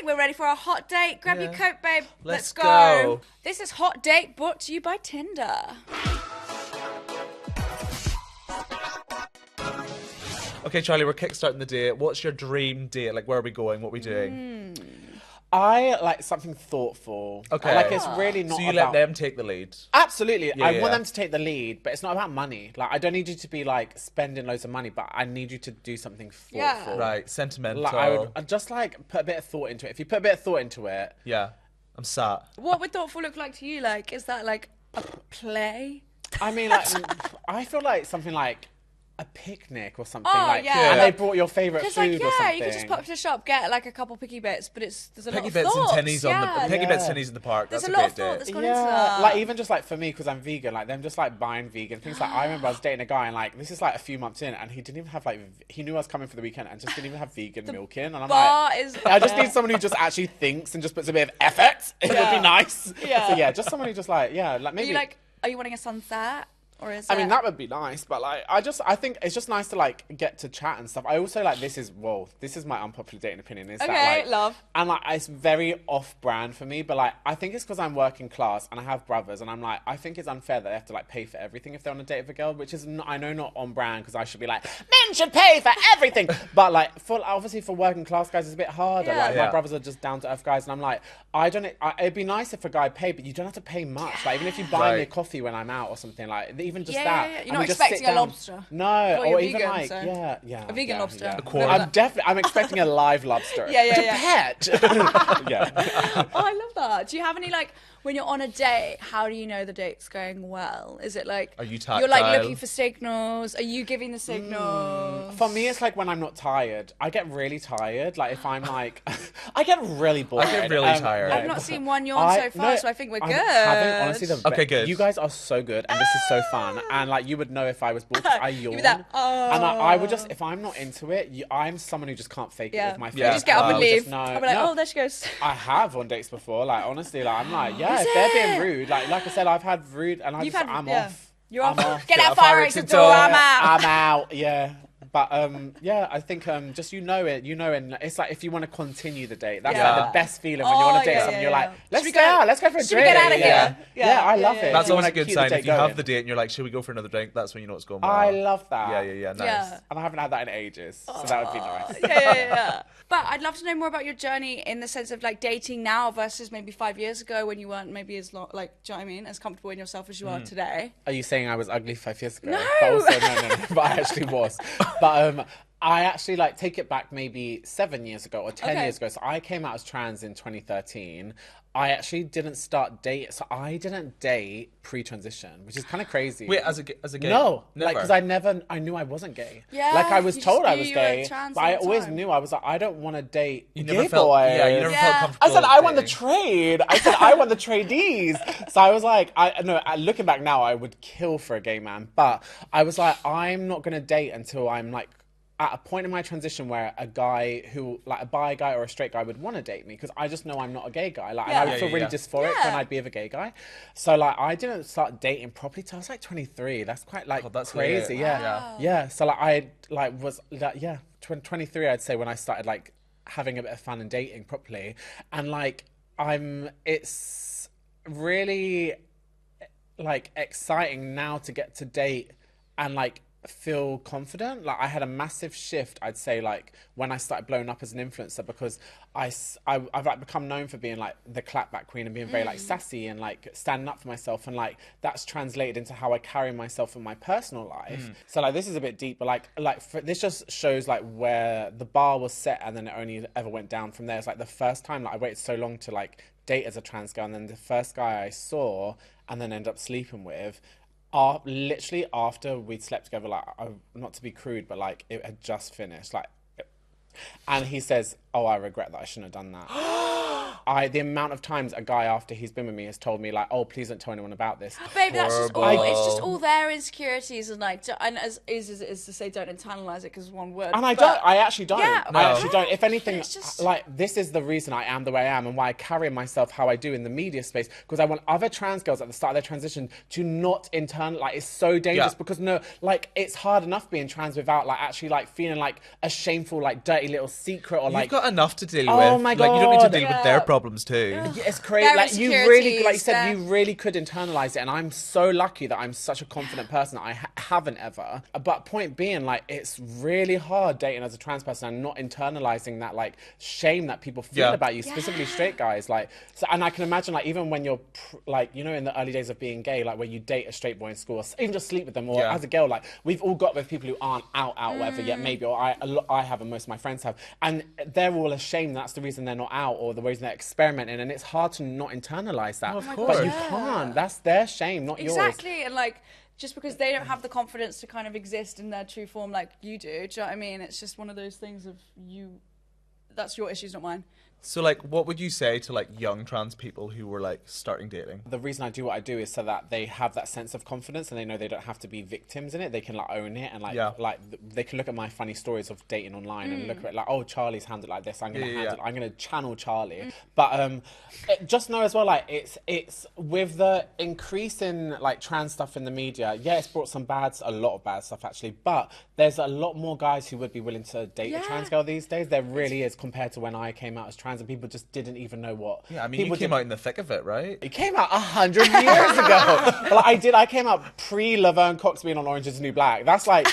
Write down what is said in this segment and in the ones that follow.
we're ready for our hot date. Grab your coat, babe. Let's go. go. This is Hot Date brought to you by Tinder. Okay, Charlie, we're kickstarting the date. What's your dream date? Like, where are we going? What are we doing? I like something thoughtful. Okay. Like, it's really not So you about... let them take the lead? Absolutely. I yeah. want them to take the lead, but it's not about money. Like, I don't need you to be, like, spending loads of money, but I need you to do something thoughtful. Yeah. Right, sentimental. Like, I'd just, like, put a bit of thought into it. If you put a bit of thought into it... Yeah, I'm sat. What would thoughtful look like to you? Like, is that like a play? I mean, like, I feel like something like a picnic or something. Oh, like, yeah. And they brought your favourite Because food like, or something. you could just pop to the shop, get like a couple picky bits, but there's a lot Piggy of bits thoughts. and tennies on the piggy bits and tennies in the park. There's That's a lot of great thought date. that's gone into that. Like, even just like for me, because I'm vegan, like them just like buying vegan things. Like, I remember I was dating a guy and like, this is like a few months in, and he didn't even have like, he knew I was coming for the weekend and just didn't even have vegan milk in. And I'm like, I just need someone who just actually thinks and just puts a bit of effort. It would be nice. Yeah. So yeah, just someone who just like, like maybe. Are you wanting a sunset? Or is I mean, that would be nice, but like, I think it's just nice to like get to chat and stuff. I also like, this is my unpopular dating opinion, is that like, love. and like, it's very off-brand for me, but like, I think it's because I'm working class and I have brothers, and I'm like, I think it's unfair that they have to like pay for everything if they're on a date with a girl, which is, I know, not on brand, because I should be like, men should pay for everything, but like, obviously for working class guys, it's a bit harder. Yeah. Like, my brothers are just down-to-earth guys, and I'm like, it'd be nice if a guy paid, but you don't have to pay much. Like, even if you buy me a coffee when I'm out or something, like, even just that. You're not expecting a lobster. No, Well, or you're even vegan, like, so- a vegan lobster. Yeah. A quarter. I'm expecting a live lobster. Yeah. To pet. Yeah. Oh, I love that. Do you have any like, when you're on a date, how do you know the date's going well? Is it like, Are you you're like tactile? looking for signals? Are you giving the signals? For me, it's like when I'm not tired. I get really tired. Like if I'm like, I get really bored. I get really tired. I've not seen one yawn so far, so I think we're good. Honestly, Okay, good. You guys are so good, and this is so fun. And like, you would know if I was bored, 'cause I yawn. You'd be like, And I would just, if I'm not into it, I'm someone who just can't fake it with my face. You just get up and I would leave. just know. I'll be like, No. oh, there she goes. I have on dates before, like honestly, like I'm like, yeah, Is if they're being it? rude, like I said, I've had rude, and I'm off. You're I'm off. Get that fire fire exit exit door. door. I'm out. I'm out. Yeah. But yeah, I think just and it's like if you want to continue the date, that's like the best feeling when you want to date someone. You're like, let's go out, let's go for a drink. Should we get out of here? Yeah, I love it. That's You always wanna a good keep the sign. date If you have going. the date and you're like, should we go for another drink? That's when you know it's going well. I love that. Yeah, nice. Yeah. And I haven't had that in ages, so that would be nice. Yeah. But I'd love to know more about your journey in the sense of like dating now versus maybe 5 years ago when you weren't maybe as long, like, do you know what I mean, as comfortable in yourself as you are today. Are you saying I was ugly 5 years ago? No. But also, no. But I actually was. But I actually like take it back maybe 7 years ago or 10 years ago. So I came out as trans in 2013. I actually didn't start date. So I didn't date pre-transition, which is kind of crazy. Wait, as a gay? No, Never. like because I knew I wasn't gay. Yeah, like I was you told just I knew was you were gay, trans but all I the always time. knew I was like, I don't want to date You gay never felt, boys. yeah, you never felt I comfortable. said I want the dating. trade. I said I want the tradies. So I was like, looking back now, I would kill for a gay man, but I was like, I'm not gonna date until I'm like at a point in my transition where a guy who, like a bi guy or a straight guy would want to date me, because I just know I'm not a gay guy. Like, and I would feel really dysphoric when I'd be with a gay guy. So like, I didn't start dating properly till I was like 23. That's quite like that's crazy. weird. Yeah. So like, I like was like, 23, I'd say, when I started like having a bit of fun and dating properly. And like, it's really like exciting now to get to date and like feel confident. Like I had a massive shift, I'd say, like when I started blowing up as an influencer, because I've like become known for being like the clapback queen and being very like sassy and like standing up for myself, and like that's translated into how I carry myself in my personal life. So like, this is a bit deep, but this just shows like where the bar was set, and then it only ever went down from there. It's like the first time, like I waited so long to like date as a trans girl, and then the first guy I saw and then ended up sleeping with, literally after we'd slept together, like, not to be crude, but like it had just finished, like, and he says, oh, I regret that, I shouldn't have done that. The amount of times a guy after he's been with me has told me like, oh, please don't tell anyone about this. Babe, that's just all, it's just all their insecurities, and like, and as easy as it is to say, don't internalize it because one word. And I actually don't. Yeah, I actually don't. If anything, it's just... like, this is the reason I am the way I am and why I carry myself how I do in the media space, because I want other trans girls at the start of their transition to not like, it's so dangerous because like, it's hard enough being trans without like actually like feeling like a shameful, like dirty little secret, or like, you've got enough to deal Oh with. my Like, you don't need to God. deal with their problems too. Yeah, it's crazy. Their Like you really, like you insecurities, said, their- you really could internalize it, and I'm so lucky that I'm such a confident person that I haven't ever. But point being, like, it's really hard dating as a trans person and not internalizing that like shame that people feel Yeah. about you, specifically straight guys. Like, so, and I can imagine, like, even when you're like, you know, in the early days of being gay, like, when you date a straight boy in school, or even just sleep with them, or Yeah. as a girl, like, we've all got with people who aren't out, whatever yet, maybe, or I have, and most of my friends have, and they're all ashamed. That's the reason they're not out, or the reason they're experimenting, and it's hard to not internalize that. Of But course. you Yeah. can't. That's their shame, not yours. Exactly, and like just because they don't have the confidence to kind of exist in their true form like you do you know what I mean? It's just one of those things of you. That's your issues, not mine. So, like, what would you say to like young trans people who were like starting dating? The reason I do what I do is so that they have that sense of confidence, and they know they don't have to be victims in it. They can like own it, and like Yeah. they can look at my funny stories of dating online and look at it like, oh, Charlie's handled like this. I'm gonna channel Charlie. But just know as well, like it's with the increase in like trans stuff in the media. Yeah, it's brought a lot of bad stuff actually. But there's a lot more guys who would be willing to date a trans girl these days. There really is, compared to when I came out as trans, and people just didn't even know what. Yeah, I mean, people you came out in the thick of it, right? It came out 100 years ago. Like, I came out pre-Laverne Cox being on Orange Is the New Black. That's like,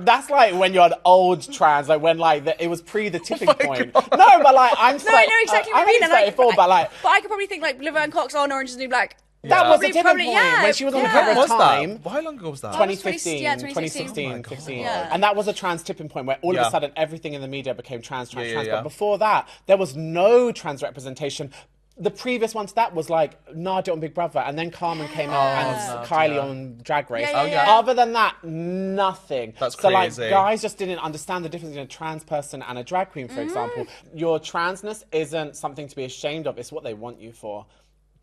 that's like when you're an old trans, like when like it was pre the tipping point. God. No, but like I'm. No, I know exactly what I'm you mean. only 34, but like but I could probably think like Laverne Cox on Orange Is the New Black. that was the Probably- tipping probably- point yeah, when she was on the yeah. cover When of was Time. that? How long ago was that? 2015, yeah, 2016, Oh my God. 15. Yeah. And that was a trans tipping point where all of Yeah. a sudden everything in the media became trans. Yeah. But before that, there was no trans representation. The previous one to that was like Nadia on Big Brother, and then Carmen came out and Nadia. Kylie on Drag Race. Yeah, yeah, yeah. Other than that, nothing. That's so crazy. like guys just didn't understand the difference between a trans person and a drag queen, for example. Your transness isn't something to be ashamed of, it's what they want you for.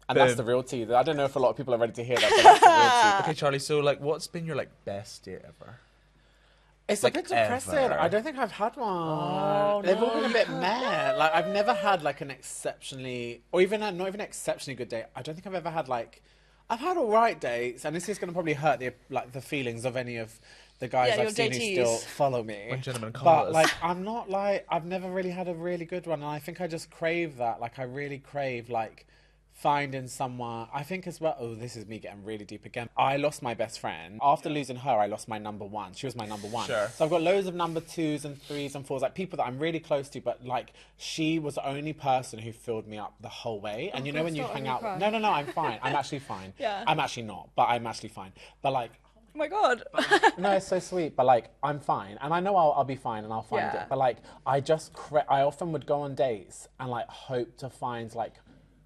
And that's Boom. the real tea. I don't know if a lot of people are ready to hear that, but that's the real tea. Okay, Charlie. So, like, what's been your like best date ever? It's Like, a bit depressing. ever. I don't think I've had one. They've all been a bit meh. Like, I've never had like an exceptionally, or even not even exceptionally good date. I don't think I've ever had like, I've had all right dates, and this is going to probably hurt the feelings of any of the guys Yeah, I've seen who your still datees. follow me. Like gentlemen But callers. like, I'm not like, I've never really had a really good one, and I think I just crave that. Like, I really crave like finding someone. I think as well, oh, this is me getting really deep again. I lost my best friend. After losing her, I lost my number one. She was my number one. Sure. So I've got loads of number 2s and 3s and 4s, like people that I'm really close to, but like she was the only person who filled me up the whole way. And you know God, when you stop, hang I'm out, gonna no, I'm fine. I'm actually fine. Yeah. I'm actually not, but I'm actually fine. But like, Oh my God. no, it's so sweet, but like I'm fine, and I know I'll be fine, and I'll find Yeah. it. But like I I often would go on dates and like hope to find like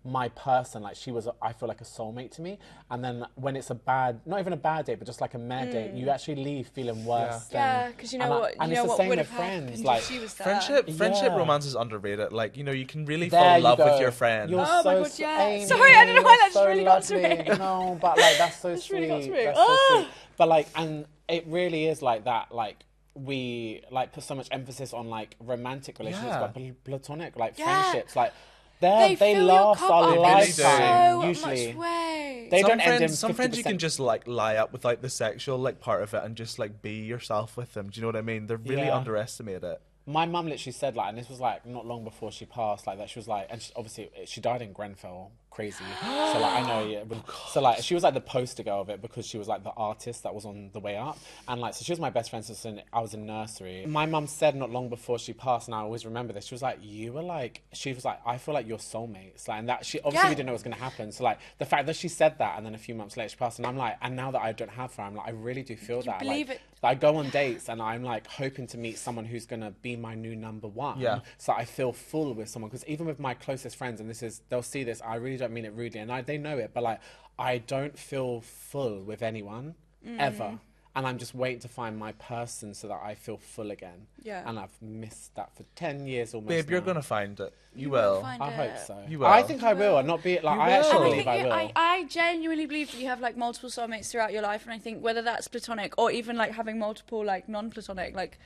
my person, like she was, I feel like a soulmate to me. And then when it's a bad, not even a bad date, but just like a mad date, you actually leave feeling worse. Yeah, because you know what, and you it's know the what same would with have friends. happened Like if she was there. Friendship Yeah. romance is underrated. Like, you know, you can really there fall in you love go. with your friend. You're Oh my so God, yeah. Amy, Sorry, I don't know why you're that just so really got to lovely. me. No, but like that's so This sweet. really got to me. That's so Ah. sweet. But like, and it really is like that. Like we like put so much emphasis on like romantic relationships, Yeah. but platonic like Yeah. friendships, like they fill your last cup a up in lifetime so usually. much way. They some don't end in friends, some friends you 50%. can just like lie up with like the sexual like part of it and just like be yourself with them. Do you know what I mean? They're really Yeah. underestimate it. My mum literally said like, and this was like not long before she passed, like that she was like, and obviously she died in Grenfell, crazy. So like I know, yeah. So like she was like the poster girl of it because she was like the artist that was on the way up, and like so she was my best friend since I was in nursery. My mum said not long before she passed, and I always remember this. She was like, you were like, she was like, I feel like you're soulmates, like, and that she obviously Yeah. we didn't know what was gonna happen. So like the fact that she said that, and then a few months later she passed, and I'm like, and now that I don't have her, I'm like, I really do feel that. believe like, it? I go on dates and I'm like hoping to meet someone who's gonna be my new number one. Yeah. So I feel full with someone, because even with my closest friends, and this is, they'll see this, I really don't mean it rudely, and they know it, but like I don't feel full with anyone ever. And I'm just waiting to find my person so that I feel full again. Yeah. And I've missed that for 10 years almost. Babe, you're now. gonna find it. You will will. find I it. hope so. You will. I think I will, and not be like You I actually will. I believe think I will. I genuinely believe that you have like multiple soulmates throughout your life, and I think whether that's platonic or even like having multiple like non-platonic like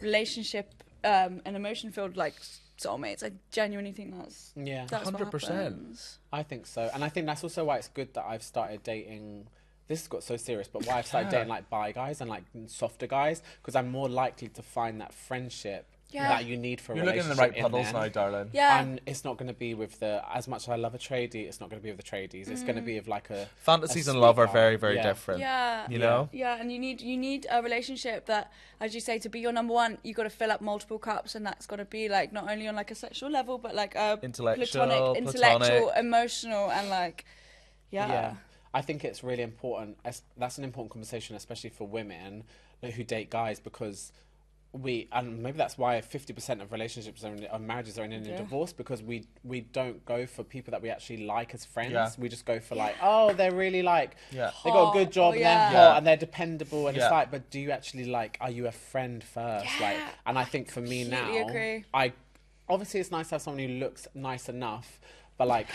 relationship and emotion filled like soulmates, I genuinely think Yeah. that's 100%. 100%. I think so, and I think that's also why it's good that I've started dating. This has got so serious, but why I've started dating like bi guys and like softer guys, because I'm more likely to find that friendship that you need for a You're looking in the relationship. right puddles there. now, darling. Yeah. And it's not going to be with as much as I love a tradie, it's not going to be with the tradies. It's going to be with like a Fantasies a and love are sweetheart. very, very different. Yeah. You know? Yeah, and you need a relationship that, as you say, to be your number one, you got to fill up multiple cups, and that's got to be like not only on like a sexual level, but like a Intellectual, intellectual, emotional, and like, Yeah. I think it's really important. That's an important conversation, especially for women who date guys, because and maybe that's why 50% of relationships or marriages are ending in divorce, because we don't go for people that we actually like as friends. Yeah. We just go for like, oh, they're really like, they got a good job and they're hot Yeah. and they're dependable, and Yeah. it's like, but do you actually like? Are you a friend first? Yeah. Like, and I think for me Completely now, agree. obviously it's nice to have someone who looks nice enough. But like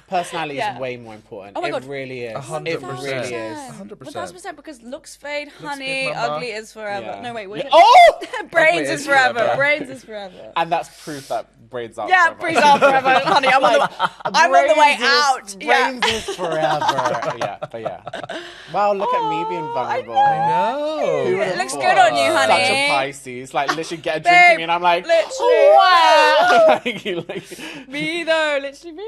personality is way more important. Oh my it God. really is. 100%. It really is. 100%. 1,000%, because looks fade, honey, fade, mama. ugly is forever. Yeah. No, wait, wait. Oh! Brains Ugly is is forever. forever. Brains is forever. And that's proof that braids are Yeah, forever. brains are forever, honey. I'm on the way out. Yeah. Brains is forever. Yeah, but yeah. Wow, look at me being vulnerable. I No. Who It would've looks thought? good on you, honey. Such a Pisces. Like, literally get a drink Babe, in me and I'm like, literally. wow. Like, Me though, literally me.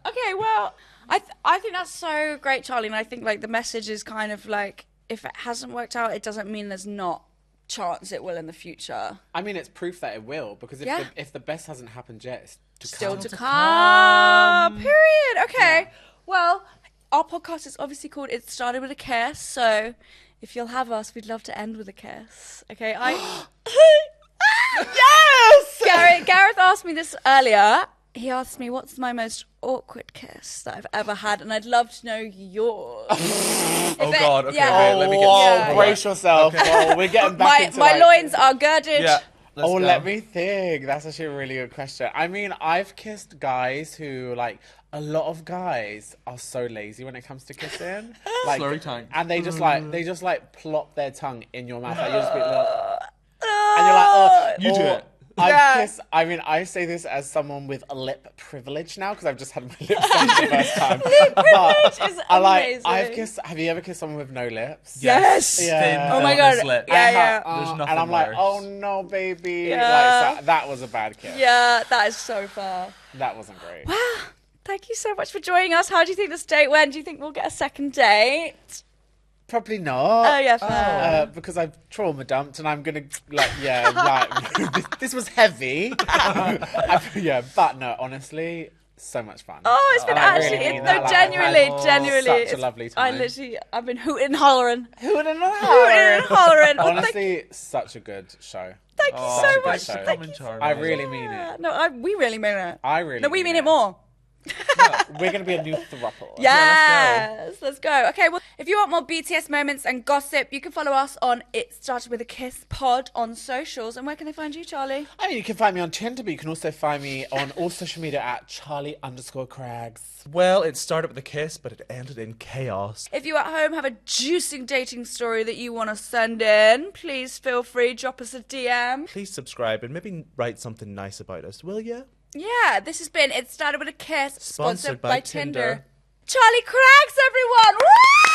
Okay, well, I think that's so great, Charlie, and I think like the message is kind of like, if it hasn't worked out, it doesn't mean there's not chance it will in the future. I mean, it's proof that it will, because if the best hasn't happened yet, it's Still come. to come. Period. Okay. Well, our podcast is obviously called It Started With a Kiss, so if you'll have us, we'd love to end with a kiss. Okay, Yes! Gareth asked me this earlier. He asked me, what's my most awkward kiss that I've ever had? And I'd love to know yours. Oh, God. Okay, yeah. wait, let me get Yeah. Brace yourself. Oh, we're getting back into My like, loins are girded. Yeah. Let's go. let me think. That's actually a really good question. I mean, I've kissed guys who, like, a lot of guys are so lazy when it comes to kissing. Like, Slurry tongue. and they just like plop their tongue in your mouth. Like, you just be like, and you're like, oh, You do it. I've kissed. I mean, I say this as someone with lip privilege now, because I've just had my lips done for the first time. privilege is amazing. I've kissed. Have you ever kissed someone with no lips? Yes. Yeah. Thin, Oh my villainous God. lips. Yeah. There's nothing and I'm like, worse. oh no, baby. Yeah. Like, so that was a bad kiss. Yeah, that is so far. That wasn't great. Wow. Thank you so much for joining us. How do you think this date went? Do you think we'll get a second date? Probably not. Oh, yeah, fair. Because I've trauma dumped and I'm gonna this was heavy. Yeah, but no, honestly, so much fun. Oh, it's been And I actually, really mean it's that. no, Like, genuinely, I've had genuinely. such a lovely time. I've been hooting and hollering. Hooting and Hooting and hollering. Oh, Honestly, such a good show. thank you Oh, so such a much. good show. Thank Come you. in, Charlie. I really mean it. No, we really mean it. I really No, we mean it more. We're gonna be a new throuple. Yes, let's go. Okay, well, if you want more BTS moments and gossip, you can follow us on It Started With a Kiss pod on socials. And where can they find you, Charlie? I mean, you can find me on Tinder, but you can also find me on all social media at Charlie_Craggs. Well, it started with a kiss, but it ended in chaos. If you at home have a juicy dating story that you want to send in, please feel free, drop us a DM. Please subscribe and maybe write something nice about us, will ya? Yeah, this has been It Started With a Kiss, Sponsored by Tinder. Charlie Craggs, everyone! Woo!